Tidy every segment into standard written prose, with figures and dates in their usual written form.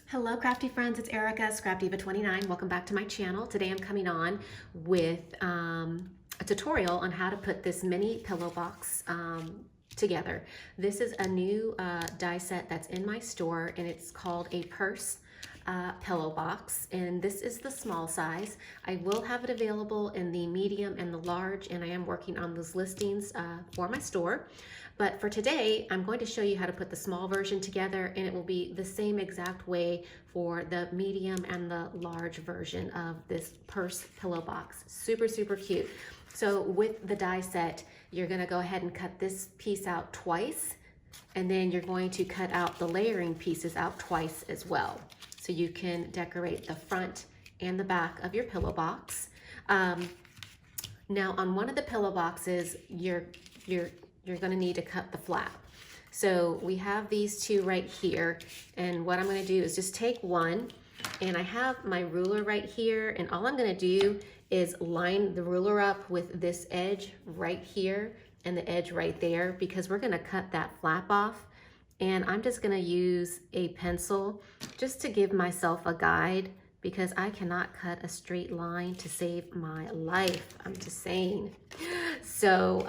Hello crafty friends, it's Erica, ScrapDiva 29. Welcome back to my channel. Today I'm coming on with a tutorial on how to put this mini pillow box together. This is a new die set that's in my store and it's called a purse pillow box, and this is the small size. I will have it available in the medium and the large, and I am working on those listings for my store. But for today, I'm going to show you how to put the small version together, and it will be the same exact way for the medium and the large version of this purse pillow box. Super, super cute. So with the die set, you're gonna go ahead and cut this piece out twice, and then you're going to cut out the layering pieces out twice as well. So you can decorate the front and the back of your pillow box. Now on one of the pillow boxes, you're gonna need to cut the flap. So we have these two right here, and what I'm gonna do is just take one, and I have my ruler right here, and all I'm gonna do is line the ruler up with this edge right here and the edge right there, because we're gonna cut that flap off. And I'm just gonna use a pencil just to give myself a guide, because I cannot cut a straight line to save my life. I'm just saying. So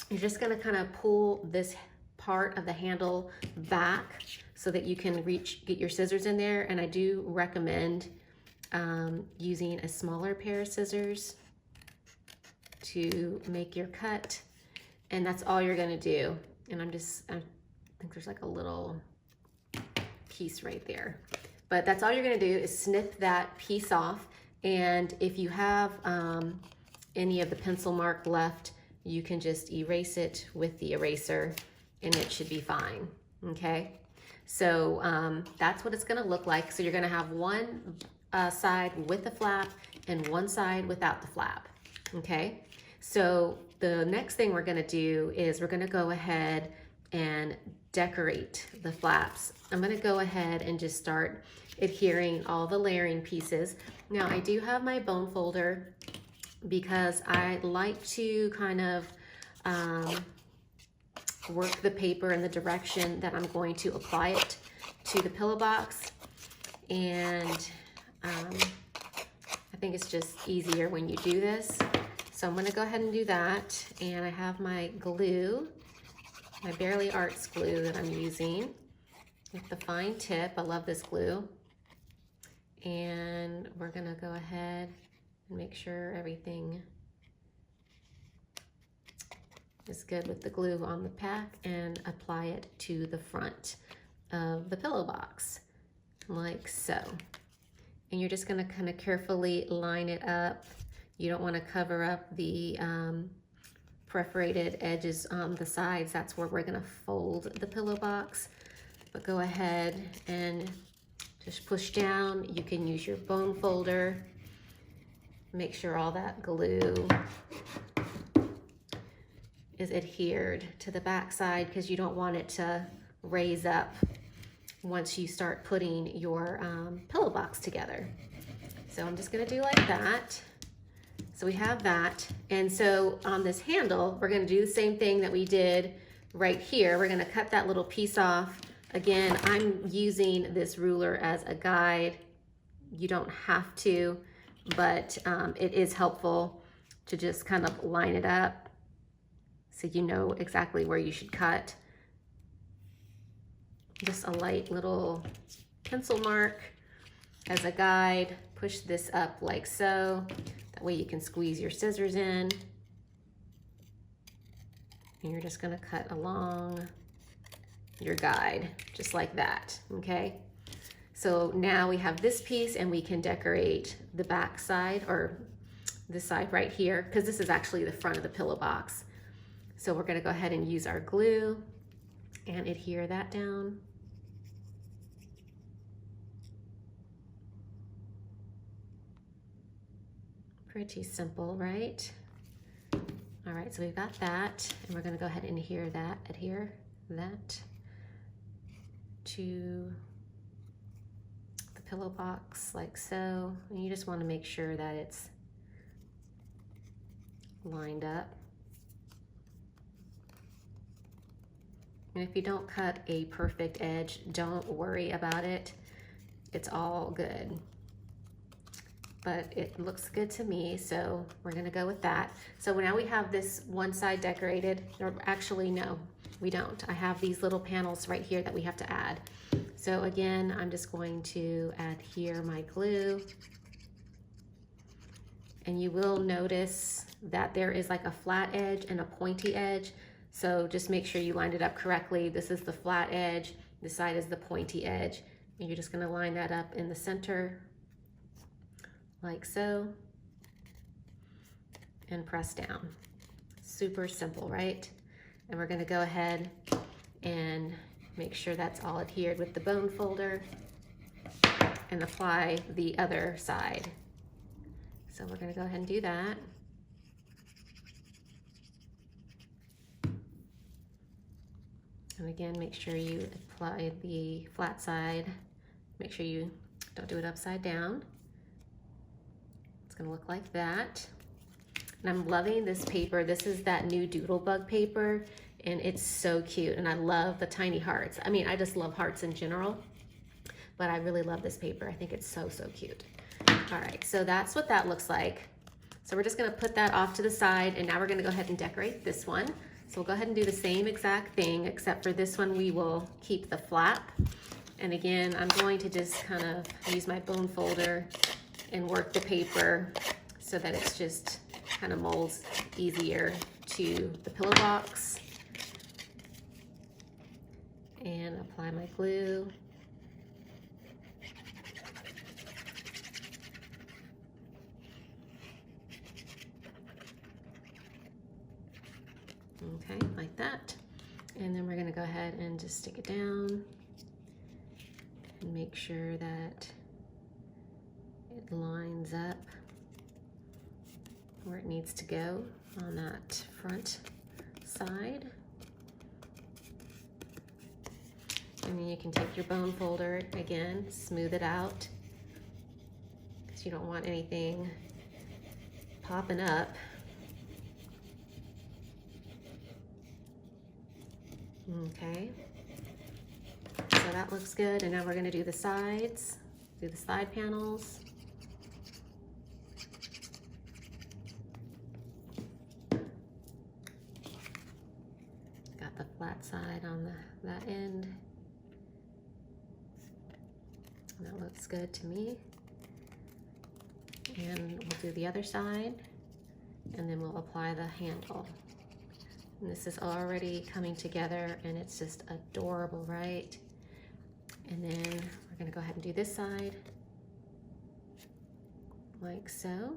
you're just gonna kind of pull this part of the handle back so that you can get your scissors in there. And I do recommend using a smaller pair of scissors to make your cut. And that's all you're gonna do. And I think there's like a little piece right there. But that's all you're gonna do is snip that piece off. And if you have any of the pencil mark left, you can just erase it with the eraser and it should be fine, okay? So that's what it's gonna look like. So you're gonna have one side with the flap and one side without the flap, okay? So the next thing we're gonna do is we're gonna go ahead and decorate the flaps. I'm gonna go ahead and just start adhering all the layering pieces. Now I do have my bone folder because I like to kind of work the paper in the direction that I'm going to apply it to the pillow box. And I think it's just easier when you do this. So I'm gonna go ahead and do that. And I have my glue, my Barely Arts glue that I'm using with the fine tip. I love this glue. And we're gonna go ahead and make sure everything is good with the glue on the pack and apply it to the front of the pillow box, like so. And you're just gonna kind of carefully line it up. You don't wanna cover up the perforated edges on the sides. That's where we're gonna fold the pillow box. But go ahead and just push down. You can use your bone folder. Make sure all that glue is adhered to the back side, because you don't want it to raise up once you start putting your pillow box together. So I'm just gonna do like that. So we have that. And so on this handle, we're gonna do the same thing that we did right here. We're gonna cut that little piece off. Again, I'm using this ruler as a guide. You don't have to, but it is helpful to just kind of line it up so you know exactly where you should cut. Just a light little pencil mark as a guide. Push this up like so. That way you can squeeze your scissors in. And you're just gonna cut along your guide, just like that, okay? So now we have this piece and we can decorate the back side, or this side right here, because this is actually the front of the pillow box. So we're gonna go ahead and use our glue and adhere that down. Pretty simple, right? All right, so we've got that, and we're gonna go ahead and adhere that to the pillow box like so. And you just wanna make sure that it's lined up. And if you don't cut a perfect edge, don't worry about it. it's all good. But it looks good to me, so we're gonna go with that. So now we have this one side decorated, or actually no, we don't. I have these little panels right here that we have to add. So again, I'm just going to adhere my glue. And you will notice that there is like a flat edge and a pointy edge. So just make sure you lined it up correctly. This is the flat edge, this side is the pointy edge. And you're just gonna line that up in the center, like so, and press down. Super simple, right? And we're gonna go ahead and make sure that's all adhered with the bone folder and apply the other side. So we're gonna go ahead and do that. And again, make sure you apply the flat side. Make sure you don't do it upside down. It's gonna look like that. And I'm loving this paper. This is that new Doodlebug paper, and it's so cute. And I love the tiny hearts. I mean, I just love hearts in general, but I really love this paper. I think it's so, so cute. All right, so that's what that looks like. So we're just gonna put that off to the side, and now we're gonna go ahead and decorate this one. So we'll go ahead and do the same exact thing, except for this one we will keep the flap. And again, I'm going to just kind of use my bone folder and work the paper so that it's just kind of molds easier to the pillow box. And apply my glue. Okay, like that. And then we're gonna go ahead and just stick it down and make sure that it lines up where it needs to go on that front side. And then you can take your bone folder again, smooth it out, because you don't want anything popping up. Okay, so that looks good. And now we're gonna do the sides, do the side panels. Got the flat side on that end. That looks good to me. And we'll do the other side, and then we'll apply the handle. And this is already coming together, and it's just adorable, right? And then we're gonna go ahead and do this side, like so.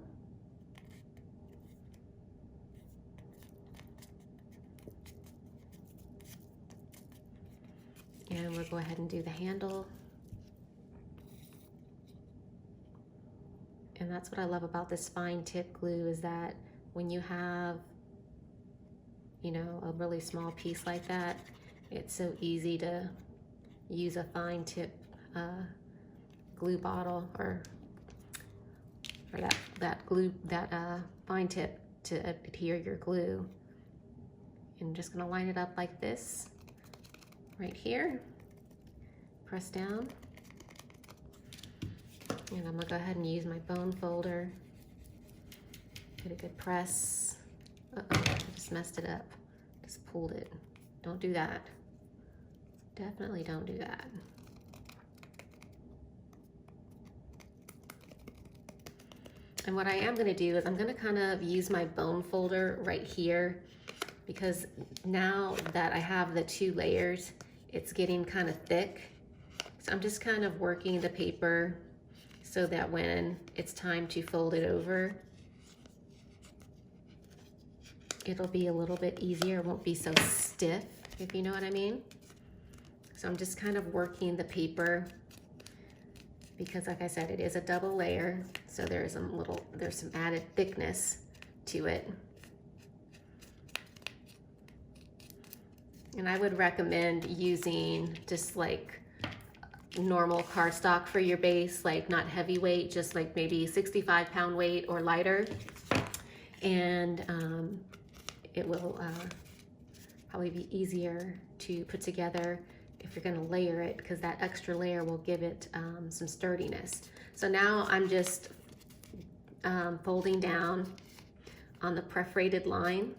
And we'll go ahead and do the handle. And that's what I love about this fine tip glue, is that when you have, you know, a really small piece like that, it's so easy to use a fine tip glue bottle or that fine tip to adhere your glue. And I'm just gonna line it up like this, right here, press down. And I'm gonna go ahead and use my bone folder, get a good press. Uh-oh, I just messed it up, just pulled it. Don't do that. Definitely don't do that. And what I am gonna do is I'm gonna kind of use my bone folder right here, because now that I have the 2 layers, it's getting kind of thick. So I'm just kind of working the paper so that when it's time to fold it over, it'll be a little bit easier. It won't be so stiff, if you know what I mean. So I'm just kind of working the paper, because like I said, it is a double layer, so there's some added thickness to it. And I would recommend using just like normal cardstock for your base, like not heavyweight, just like maybe 65-pound weight or lighter. And it will probably be easier to put together, if you're gonna layer it, because that extra layer will give it some sturdiness. So now I'm just folding down on the perforated line.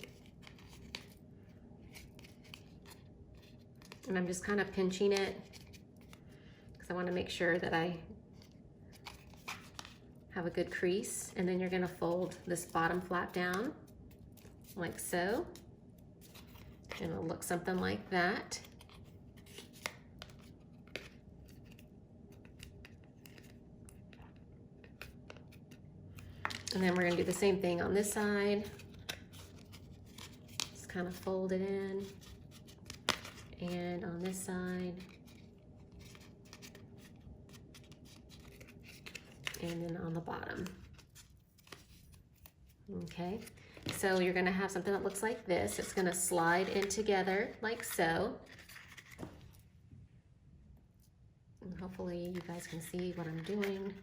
And I'm just kind of pinching it because I want to make sure that I have a good crease. And then you're going to fold this bottom flap down like so. And it'll look something like that. And then we're going to do the same thing on this side. Just kind of fold it in. And on this side. And then on the bottom. Okay, so you're gonna have something that looks like this. It's gonna slide in together like so. And hopefully you guys can see what I'm doing.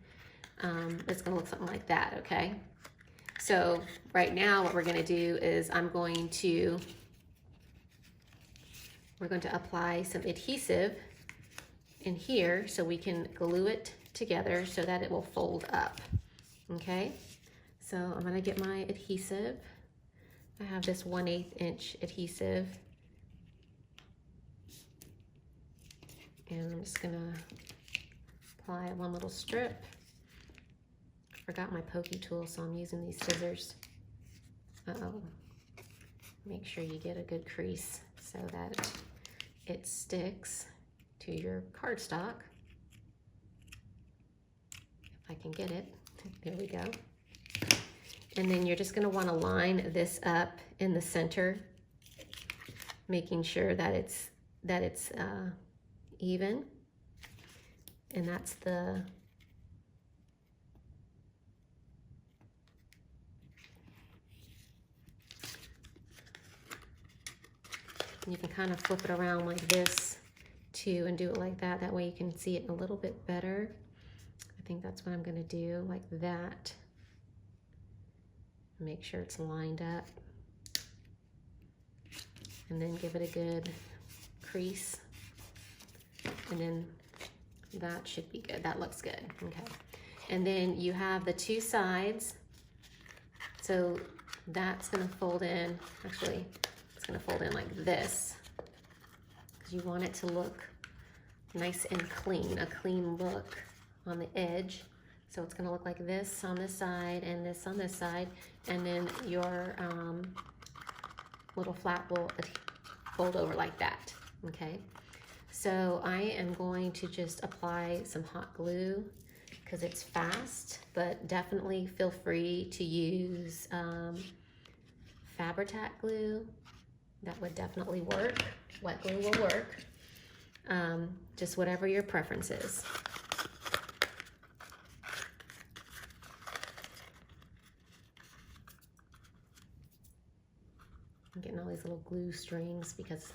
It's gonna look something like that, okay? So right now what we're gonna do is we're going to apply some adhesive in here so we can glue it together so that it will fold up, okay? So I'm gonna get my adhesive. I have this 1/8 inch adhesive. And I'm just gonna apply one little strip. I forgot my pokey tool, so I'm using these scissors. Uh-oh. Make sure you get a good crease so that it sticks to your cardstock. If I can get it, there we go. And then you're just gonna wanna line this up in the center, making sure that it's even. And that's the you can kind of flip it around like this too and do it like that. That way you can see it a little bit better. I think that's what I'm gonna do, like that. Make sure it's lined up. And then give it a good crease. And then that should be good. That looks good, okay. And then you have the two sides. So that's gonna fold in, actually, it's gonna fold in like this, because you want it to look nice and clean, a clean look on the edge. So it's gonna look like this on this side and this on this side, and then your little flap will fold over like that, okay? So I am going to just apply some hot glue because it's fast, but definitely feel free to use Fabri-Tac glue. That would definitely work. Wet glue will work. Just whatever your preference is. I'm getting all these little glue strings because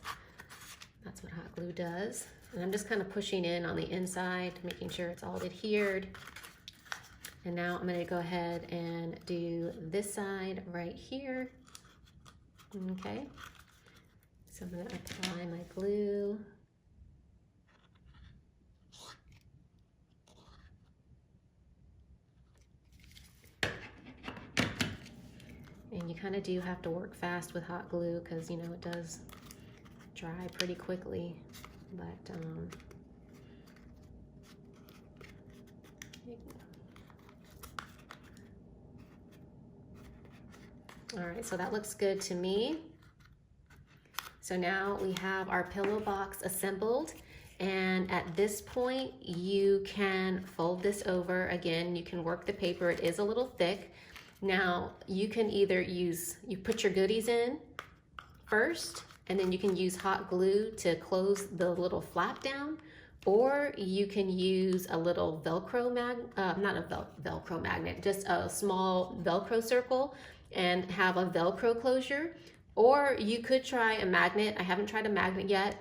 that's what hot glue does. And I'm just kind of pushing in on the inside, making sure it's all adhered. And now I'm gonna go ahead and do this side right here. Okay. So I'm gonna apply my glue. And you kind of do have to work fast with hot glue because, you know, it does dry pretty quickly, but all right, so that looks good to me. So now we have our pillow box assembled, and at this point you can fold this over. Again, you can work the paper. It is a little thick. Now you can either you put your goodies in first, and then you can use hot glue to close the little flap down, or you can use a little Velcro not a Velcro magnet, just a small Velcro circle and have a Velcro closure. Or you could try a magnet. I haven't tried a magnet yet,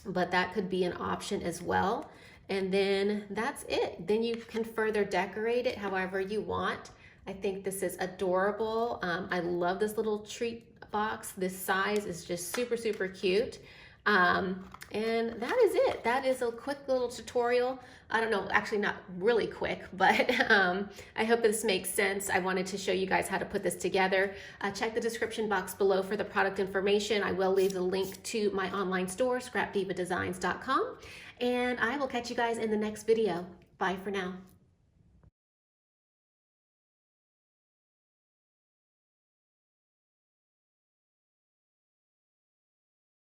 but that could be an option as well. And then that's it. Then you can further decorate it however you want. I think this is adorable. I love this little treat box. This size is just super, super cute. And that is it. That is a quick little tutorial. I don't know, actually not really quick, but I hope this makes sense. I wanted to show you guys how to put this together. Check the description box below for the product information. I will leave the link to my online store, ScrapDivaDesigns.com. And I will catch you guys in the next video. Bye for now.